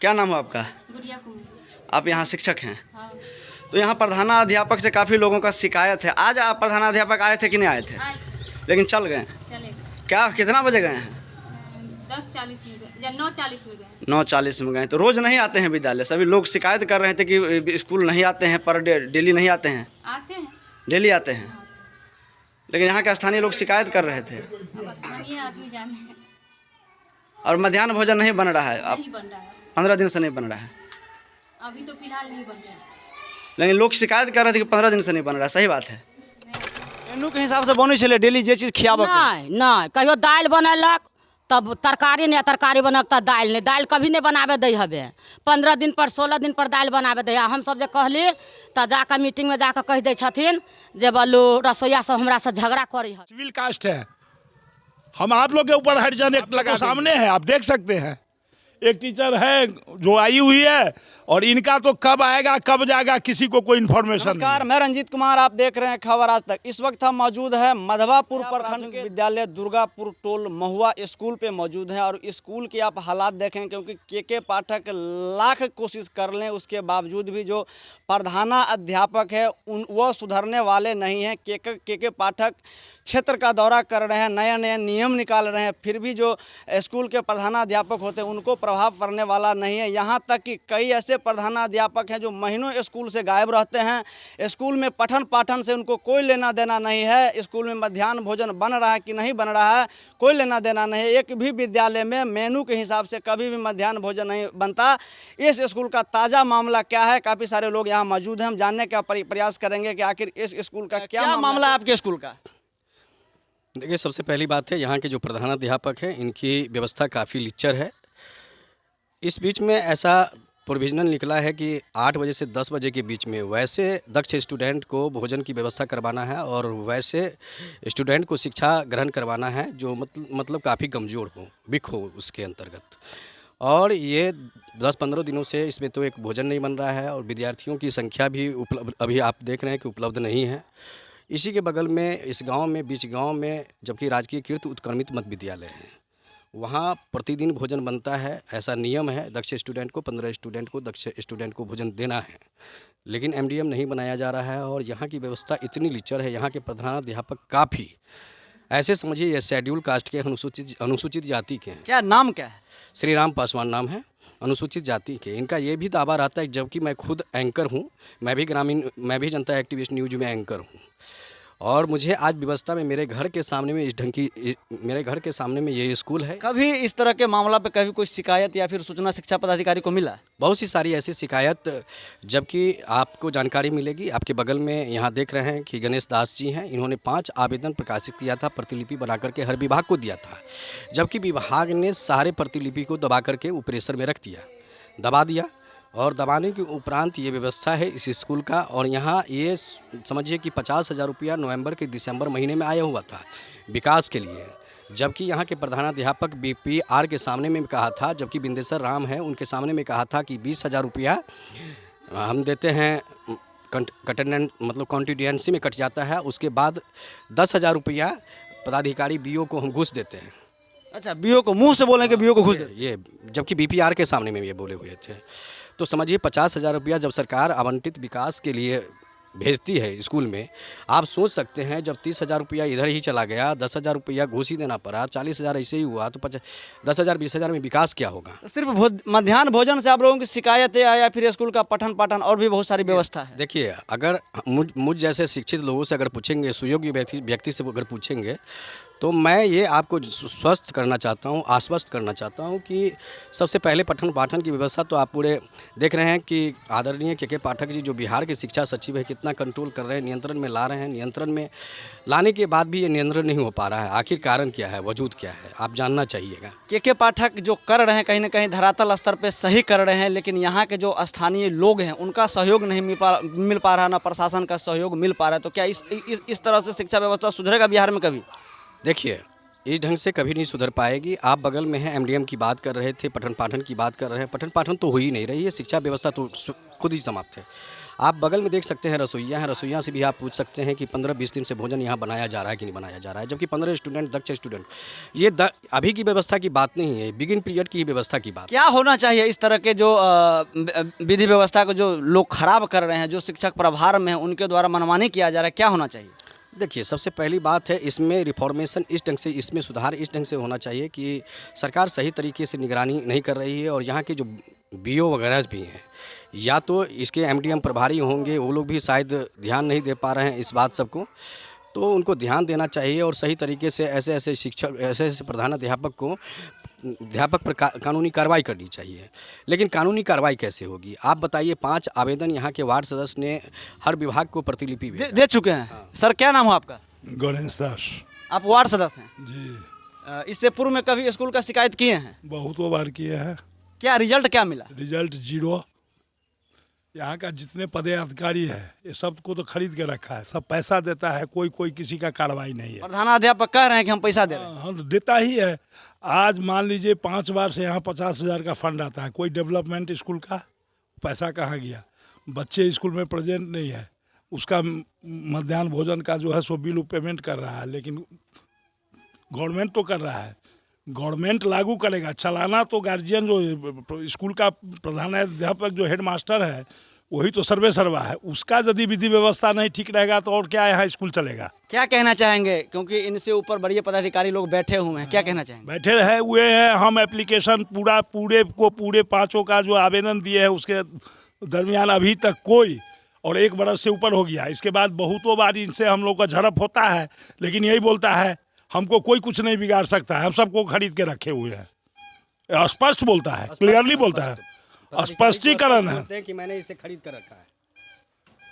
क्या नाम है आपका? गुड़िया कुमारी। आप यहाँ शिक्षक हैं? हाँ। तो यहाँ प्रधानाध्यापक से काफ़ी लोगों का शिकायत है। आज आप प्रधानाध्यापक आए थे कि नहीं आए थे? आए थे। लेकिन चल गए? चले गए। क्या कितना बजे गए हैं? 10:40 में गए या 9:40 में गए। 9:40 में गए। तो रोज़ नहीं आते हैं विद्यालय? सभी लोग शिकायत कर रहे थे कि स्कूल नहीं आते हैं, पर डेली नहीं आते हैं। आते हैं। डेली आते हैं, लेकिन यहाँ के स्थानीय लोग शिकायत कर रहे थे। अब स्थानीय आदमी जाने हैं। और मध्याह्न भोजन नहीं बन रहा है? नहीं बन रहा है। 15 दिन से नहीं बन रहा है। अभी तो फिलहाल नहीं बन रहा है। लेकिन लोग शिकायत कर रहे थे कि 15 दिन से नहीं बन रहा है। सही बात है? मेनू के हिसाब से बनै छलै डेली जे चीज खियाबऽ के? नहीं कहियो दालि बनैलक तब तरकारी नहीं, तरकारी बनल तब दालि नहीं, दालि कभी नहीं बनाबे दै हबे। 15 दिन पर 16 दिन पर दालि बनाबे दै। हम सब जे कहली तो जाकर मीटिंग में जाकर कह दै छथिन जे बोलू रसोईया सब हमरा से झगड़ा करी है। सिविल कास्ट है, हम आप लोग के ऊपर हरिजन एक्ट लगा सामने है, आप देख सकते हैं। एक टीचर है जो आई हुई है और इनका तो कब आएगा कब जाएगा किसी को कोई इन्फॉर्मेशन नहीं। नमस्कार, मैं रंजीत कुमार, आप देख रहे हैं खबर आज तक। इस वक्त हम मौजूद हैं मधवापुर प्रखंड के विद्यालय दुर्गापुर टोल महुआ स्कूल पे मौजूद हैं। और स्कूल के आप हालात देखें, क्योंकि के पाठक लाख कोशिश कर लें उसके बावजूद भी जो प्रधाना अध्यापक है वह सुधरने वाले नहीं हैं। के पाठक क्षेत्र का दौरा कर रहे हैं, नए नए नियम निकाल रहे हैं, फिर भी जो स्कूल के प्रधानाध्यापक होते हैं उनको प्रभाव पड़ने वाला नहीं है। यहाँ तक कि कई ऐसे प्रधानाध्यापक हैं जो महीनों स्कूल से गायब रहते हैं। स्कूल में पठन पाठन से उनको कोई लेना देना नहीं है। स्कूल में मध्याह्न भोजन बन रहा है कि नहीं बन रहा है कोई लेना देना नहीं है। एक भी विद्यालय में मेनू के हिसाब से कभी भी मध्याह्न भोजन नहीं बनता। इस स्कूल का ताज़ा मामला क्या है, काफ़ी सारे लोग यहाँ मौजूद हैं, हम जानने का प्रयास करेंगे कि आखिर इस स्कूल का क्या मामला है आपके स्कूल का। देखिए, सबसे पहली बात है यहाँ के जो प्रधानाध्यापक हैं इनकी व्यवस्था काफ़ी लिच्चर है। इस बीच में ऐसा प्रोविजनल निकला है कि 8 बजे से 10 बजे के बीच में वैसे दक्ष स्टूडेंट को भोजन की व्यवस्था करवाना है और वैसे स्टूडेंट को शिक्षा ग्रहण करवाना है जो मतलब काफ़ी कमज़ोर हो, वीक हो उसके अंतर्गत। और ये 10-15 दिनों से इसमें तो एक भोजन नहीं बन रहा है और विद्यार्थियों की संख्या भी अभी आप देख रहे हैं कि उपलब्ध नहीं है। इसी के बगल में इस गांव में बीच गांव में जबकि राजकीय कृत उत्क्रमित मध्य विद्यालय है, वहाँ प्रतिदिन भोजन बनता है। ऐसा नियम है, दक्ष स्टूडेंट को 15 स्टूडेंट को दक्ष स्टूडेंट को भोजन देना है, लेकिन एमडीएम नहीं बनाया जा रहा है। और यहाँ की व्यवस्था इतनी लिच्चर है, यहाँ के प्रधानाध्यापक काफ़ी ऐसे समझिए ये शेड्यूल कास्ट के अनुसूचित जाति के हैं। क्या नाम क्या है? श्री राम पासवान नाम है, अनुसूचित जाति के। इनका ये भी दावा रहता है, जबकि मैं खुद एंकर हूँ, मैं भी जनता एक्टिविस्ट न्यूज में एंकर हूँ। और मुझे आज व्यवस्था में मेरे घर के सामने में ये स्कूल है। कभी इस तरह के मामला पे कभी कोई शिकायत या फिर सूचना शिक्षा पदाधिकारी को मिला? बहुत सी सारी ऐसी शिकायत, जबकि आपको जानकारी मिलेगी। आपके बगल में यहाँ देख रहे हैं कि गणेश दास जी हैं, इन्होंने 5 आवेदन प्रकाशित किया था, प्रतिलिपि बना करके हर विभाग को दिया था, जबकि विभाग ने सारे प्रतिलिपि को दबा करके ऊपरेसर में रख दिया, दबा दिया। और दबाने के उपरांत ये व्यवस्था है इस स्कूल का। और यहाँ ये समझिए कि 50,000 रुपया नवंबर के दिसंबर महीने में आया हुआ था विकास के लिए, जबकि यहाँ के प्रधानाध्यापक बीपीआर के सामने में कहा था, जबकि बिंदेश्वर राम है उनके सामने में कहा था कि 20,000 रुपया हम देते हैं, कॉन्टिट्यूएंसी में कट जाता है, उसके बाद 10,000 रुपया पदाधिकारी बीओ को हम घूस देते हैं। अच्छा, बीओ को मुँह से बोले कि बीओ को घूस दे? ये जबकि बीपीआर के सामने में ये बोले हुए थे। तो समझिए 50,000 रुपया जब सरकार आवंटित विकास के लिए भेजती है स्कूल में, आप सोच सकते हैं जब 30,000 रुपया इधर ही चला गया, 10,000 रुपया घूस ही देना पड़ा, 40,000 ऐसे ही हुआ, तो 10,000 20,000 में विकास क्या होगा? तो सिर्फ मध्याह्न भोजन से आप लोगों की शिकायतें या फिर स्कूल का पठन पाठन और भी बहुत सारी व्यवस्था है? देखिए, अगर मुझ जैसे शिक्षित लोगों से अगर पूछेंगे, सुयोग्य व्यक्ति से अगर पूछेंगे, तो मैं ये आपको स्वस्थ करना चाहता हूँ, आश्वस्त करना चाहता हूँ कि सबसे पहले पठन पाठन की व्यवस्था तो आप पूरे देख रहे हैं कि आदरणीय के पाठक जी जो बिहार के शिक्षा सचिव है कितना कंट्रोल कर रहे हैं, नियंत्रण में ला रहे हैं। नियंत्रण में लाने के बाद भी ये नियंत्रण नहीं हो पा रहा है। आखिर कारण क्या है, वजूद क्या है, आप जानना चाहिएगा। के पाठक जो कर रहे हैं कहीं ना कहीं धरातल स्तर पे सही कर रहे हैं, लेकिन यहाँ के जो स्थानीय लोग हैं उनका सहयोग नहीं मिल पा रहा, ना प्रशासन का सहयोग मिल पा रहा है। तो क्या इस तरह से शिक्षा व्यवस्था सुधरेगा बिहार में कभी? देखिए, इस ढंग से कभी नहीं सुधर पाएगी। आप बगल में हैं, एमडीएम की बात कर रहे थे, पठन पाठन की बात कर रहे हैं। पठन पाठन तो हो ही नहीं रही है, शिक्षा व्यवस्था तो खुद ही समाप्त है। आप बगल में देख सकते हैं रसोइया हैं, रसोइया से भी आप पूछ सकते हैं कि 15-20 दिन से भोजन यहाँ बनाया जा रहा है कि नहीं बनाया जा रहा है, जबकि 15 स्टूडेंट, दक्ष स्टूडेंट, ये अभी की व्यवस्था की बात नहीं है, बिगिन पीरियड की व्यवस्था की बात। क्या होना चाहिए इस तरह के जो विधि व्यवस्था को जो लोग खराब कर रहे हैं, जो शिक्षक प्रभार में हैं, उनके द्वारा मनमानी किया जा रहा है, क्या होना चाहिए? देखिए, सबसे पहली बात है इसमें रिफॉर्मेशन इस ढंग से, इसमें सुधार इस ढंग से होना चाहिए कि सरकार सही तरीके से निगरानी नहीं कर रही है और यहाँ के जो बीओ वगैरह भी हैं, या तो इसके एमडीएम प्रभारी होंगे, वो लोग भी शायद ध्यान नहीं दे पा रहे हैं इस बात सबको, तो उनको ध्यान देना चाहिए और सही तरीके से ऐसे शिक्षक, ऐसे प्रधानाध्यापक को, अध्यापक पर कानूनी कार्रवाई करनी चाहिए। लेकिन कानूनी कार्रवाई कैसे होगी? आप बताइए। 5 आवेदन यहाँ के वार्ड सदस्य ने हर विभाग को प्रतिलिपि दे चुके हैं। हाँ। सर, क्या नाम हो आपका? गणेश दास। आप वार्ड सदस्य हैं जी। इससे पूर्व में कभी स्कूल का शिकायत किए हैं? बहुत बार किए हैं। क्या रिजल्ट क्या मिला? रिजल्ट 0। यहाँ का जितने पदाधिकारी है ये सब को तो खरीद के रखा है, सब पैसा देता है, कोई किसी का कार्रवाई नहीं है। प्रधानाध्यापक कह रहे हैं कि हम पैसा दे रहे हैं। हाँ, देता ही है। आज मान लीजिए 5 बार से यहाँ 50,000 का फंड आता है, कोई डेवलपमेंट स्कूल का पैसा कहाँ गया? बच्चे स्कूल में प्रेजेंट नहीं है, उसका मध्याह्न भोजन का जो है सो बिल पेमेंट कर रहा है, लेकिन गवर्नमेंट तो कर रहा है, गवर्नमेंट लागू करेगा, चलाना तो गार्जियन जो स्कूल का प्रधानाध्यापक जो हेड मास्टर है वही तो सर्वे सर्वा है, उसका यदि विधि व्यवस्था नहीं ठीक रहेगा तो और क्या यहाँ स्कूल चलेगा? क्या कहना चाहेंगे, क्योंकि इनसे ऊपर बड़े पदाधिकारी लोग बैठे हुए हैं, क्या कहना चाहेंगे? बैठे हैं हुए हैं। हम एप्लीकेशन पूरे 5 का जो आवेदन दिए हैं उसके दरमियान अभी तक कोई, और 1 बरस से ऊपर हो गया, इसके बाद बहुतों बार इनसे हम लोग का झड़प होता है, लेकिन यही बोलता है हमको कोई कुछ नहीं बिगाड़ सकता है, हम सबको खरीद के रखे हुए हैं। स्पष्ट बोलता है, क्लियरली बोलता है, स्पष्टीकरण है कि मैंने इसे खरीद कर रखा है।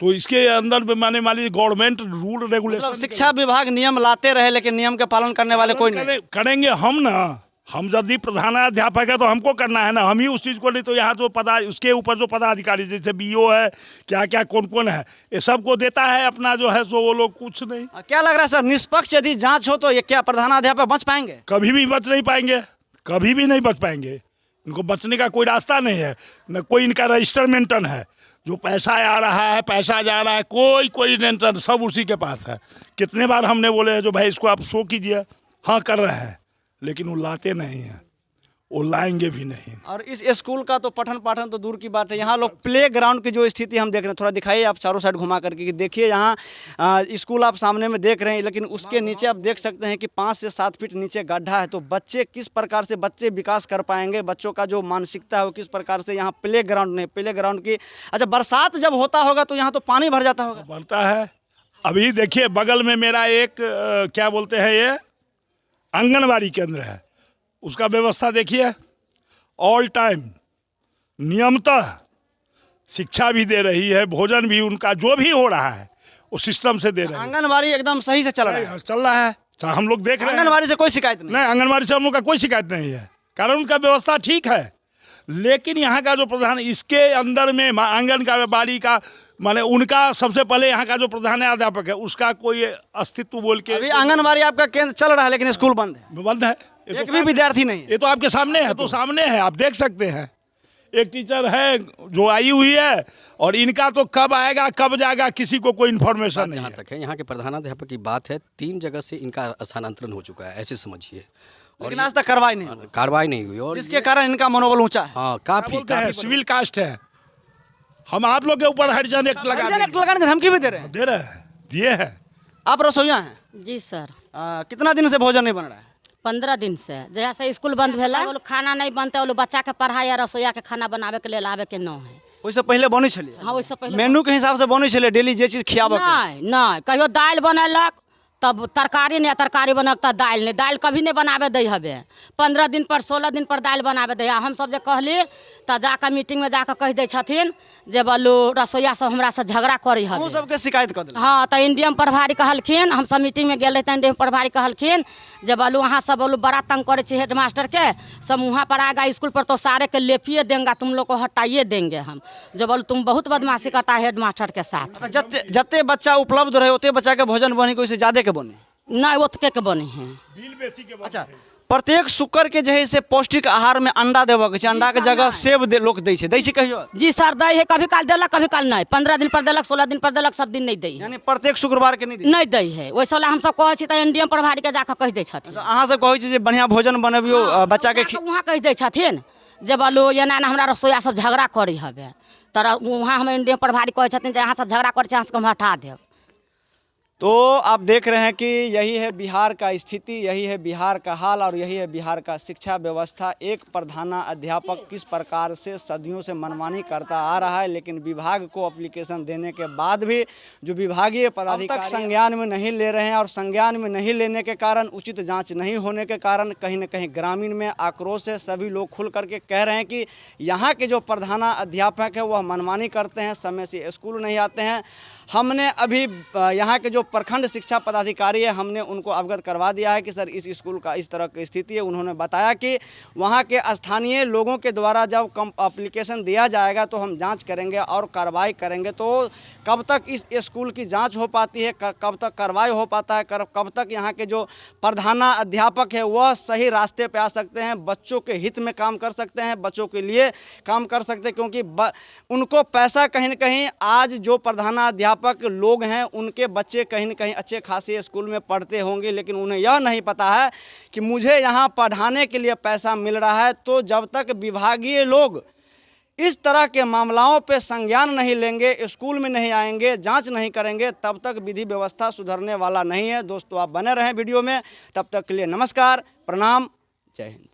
तो इसके अंदर में माने वाली गवर्नमेंट रूल रेगुलेशन, शिक्षा विभाग नियम लाते रहे लेकिन नियम का पालन करने वाले कोई नहीं। करेंगे हम ना, हम यदि प्रधानाध्यापक है तो हमको करना है ना, हम ही उस चीज़ को, नहीं तो यहाँ जो उसके ऊपर जो पदाधिकारी जैसे बीओ है, क्या क्या कौन है, ये सबको देता है अपना जो है सो वो लोग कुछ नहीं। क्या लग रहा है सर, निष्पक्ष यदि जांच हो तो ये क्या प्रधानाध्यापक बच पाएंगे? कभी भी बच नहीं पाएंगे, कभी भी नहीं बच पाएंगे। इनको बचने का कोई रास्ता नहीं है, न कोई इनका रजिस्टर मेंटेन है, जो पैसा आ रहा है पैसा जा रहा है, कोई मेंटेन सब उसी के पास है। कितने बार हमने बोले जो भाई इसको आप शो कीजिए, हाँ कर रहे हैं, लेकिन वो लाते नहीं हैं, वो लाएंगे भी नहीं। और इस स्कूल का तो पठन पाठन तो दूर की बात है, यहाँ लोग प्ले ग्राउंड की जो स्थिति हम देख रहे हैं, थोड़ा दिखाइए आप चारों साइड घुमा करके कि देखिए यहाँ स्कूल आप सामने में देख रहे हैं, लेकिन उसके नीचे आप देख सकते हैं कि 5 से 7 फीट नीचे गड्ढा है। तो बच्चे किस प्रकार से बच्चे विकास कर पाएंगे, बच्चों का जो मानसिकता है वो किस प्रकार से, यहाँ प्ले ग्राउंड नहीं, प्ले ग्राउंड की, अच्छा बरसात जब होता होगा तो यहाँ तो पानी भर जाता होगा। भरता है। अभी देखिए बगल में मेरा एक क्या बोलते हैं ये आंगनबाड़ी केंद्र है, उसका व्यवस्था देखिए, ऑल टाइम नियमतः शिक्षा भी दे रही है, भोजन भी उनका जो भी हो रहा है वो सिस्टम से दे रहे हैं। आंगनबाड़ी एकदम सही से चल रहा है, हम लोग देख रहे हैं। आंगनबाड़ी से कोई शिकायत नहीं? आंगनबाड़ी से हम लोग का कोई शिकायत नहीं है, कारण उनका व्यवस्था ठीक है। लेकिन यहाँ का जो प्रधान, इसके अंदर में आंगनबाड़ी का माने उनका सबसे पहले यहाँ का जो प्रधानाध्यापक है उसका कोई अस्तित्व बोल के, अभी आंगनबाड़ी आपका केंद्र चल रहा है लेकिन स्कूल बंद है, एक भी विद्यार्थी नहीं है। ये तो आपके सामने है, तो सामने है, आप देख सकते हैं। एक टीचर है जो आई हुई है, और इनका तो कब आएगा कब जाएगा किसी को कोई इन्फॉर्मेशन नहीं। जहाँ तक है यहाँ के प्रधानाध्यापक की बात है, 3 जगह से इनका स्थानांतरण हो चुका है, ऐसे समझिए, और आज तक कार्रवाई नहीं हुई, और जिसके कारण इनका मनोबल ऊंचा है। हाँ, काफी सिविल कास्ट है। हम आप लोग के ऊपर हरिजन एक्ट लगाने की धमकी भी दे रहे हैं, दिए हैं। आप रसोइया हैं? जी सर। कितना दिन से भोजन नहीं बन रहा है? 15 दिन से, जैसे स्कूल बंद भेला, वो खाना नहीं बनते, वो बच्चा के पढ़ाई या रसोईया के खाना बनावे के लिए आवे के न है। ओइसे पहले बनी छलिए? हाँ, ओइसे पहले मेनू के हिसाब से बनी छलिए, डेली जे चीज खियाबे नहीं, कहियो दाल बनैलक तब तरकारी नहीं, तरकारी बनल तब दाल नहीं, दाल कभी नहीं बनावे दै हबे, 15 दिन पर 16 दिन पर दाल बनावे दै। हम सब जे कहली तो जाकर मीटिंग में जाकर कह दै छथिन जे बोलू रसोईया सब हमरा से झगड़ा करी हबे, सबके शिकायत कर देलक। हाँ, तो इंडियम प्रभारी कहलखिन, हम सब मीटिंग में गेल रहे, इंडियम प्रभारी कहलखिन जे बोलू अहाँ सब बोलू बड़ा तंग करे छी हेड मास्टर के, सब वहाँ पर आएगा स्कूल पर तो सारे के लेपिए देंगे, तुम लोग को हटाइए देंगे हम, जो बोलू तुम बहुत बदमाशी करता है हेड मास्टर के साथ। जते बच्चा उपलब्ध रहे उतने बच्चा के भोजन बनी, कोई से ज्यादा के बने नहीं, ओतके के बने हैं। अच्छा, प्रत्येक शुक्र के जे है से पौष्टिक आहार में अंडा देवे के छै, अंडा के जगह सेब लोग दै छै कहियो? जी सर दै है, कभी काल देलक कभी काल नहीं, 15 दिन पर देलक 16 दिन पर देलक, सब दिन नहीं दै है। यानी प्रत्येक शुक्रवार के नहीं दै है। वैसे हम सब कहै छी तऽ एनडीएम प्रभारी के जाके कह दै छथिन। अहाँ सब कहै छी जे बढ़िया भोजन बनबियो बच्चा के वहाँ कह दै छथिन जे बोलो एना एना हमरा रसोईया सब झगड़ा करी हबे, तर वहाँ हम एनडीएम प्रभारी कहै छथिन जे अहाँ सब झगड़ा करै छी, अहाँ सबके हम हटा देब। तो आप देख रहे हैं कि यही है बिहार का स्थिति, यही है बिहार का हाल और यही है बिहार का शिक्षा व्यवस्था। एक प्रधानाध्यापक किस प्रकार से सदियों से मनमानी करता आ रहा है, लेकिन विभाग को एप्लीकेशन देने के बाद भी जो विभागीय पदाधिकारी संज्ञान में नहीं ले रहे हैं और संज्ञान में नहीं लेने के कारण, उचित जांच नहीं होने के कारण कहीं न कहीं ग्रामीण में आक्रोश है। सभी लोग खुल करके कह रहे हैं कि यहाँ के जो प्रधानाध्यापक है वह मनमानी करते हैं, समय से स्कूल नहीं आते हैं। हमने अभी यहाँ के जो प्रखंड शिक्षा पदाधिकारी है हमने उनको अवगत करवा दिया है कि सर इस स्कूल का इस तरह की स्थिति है। उन्होंने बताया कि वहाँ के स्थानीय लोगों के द्वारा जब एप्लीकेशन दिया जाएगा तो हम जांच करेंगे और कार्रवाई करेंगे। तो कब तक इस स्कूल की जांच हो पाती है, कब तक कार्रवाई हो पाता है, कब तक यहाँ के जो प्रधानाध्यापक है वह सही रास्ते पे आ सकते हैं, बच्चों के हित में काम कर सकते हैं, बच्चों के लिए काम कर सकते हैं, क्योंकि उनको पैसा कहीं न कहीं आज जो प्रधानाध्यापक लोग हैं उनके बच्चे कहीं न कहीं अच्छे खासे स्कूल में पढ़ते होंगे, लेकिन उन्हें यह नहीं पता है कि मुझे यहाँ पढ़ाने के लिए पैसा मिल रहा है। तो जब तक विभागीय लोग इस तरह के मामलों पे संज्ञान नहीं लेंगे, स्कूल में नहीं आएंगे, जांच नहीं करेंगे, तब तक विधि व्यवस्था सुधरने वाला नहीं है। दोस्तों आप बने रहें वीडियो में, तब तक के लिए नमस्कार, प्रणाम, जय हिंद।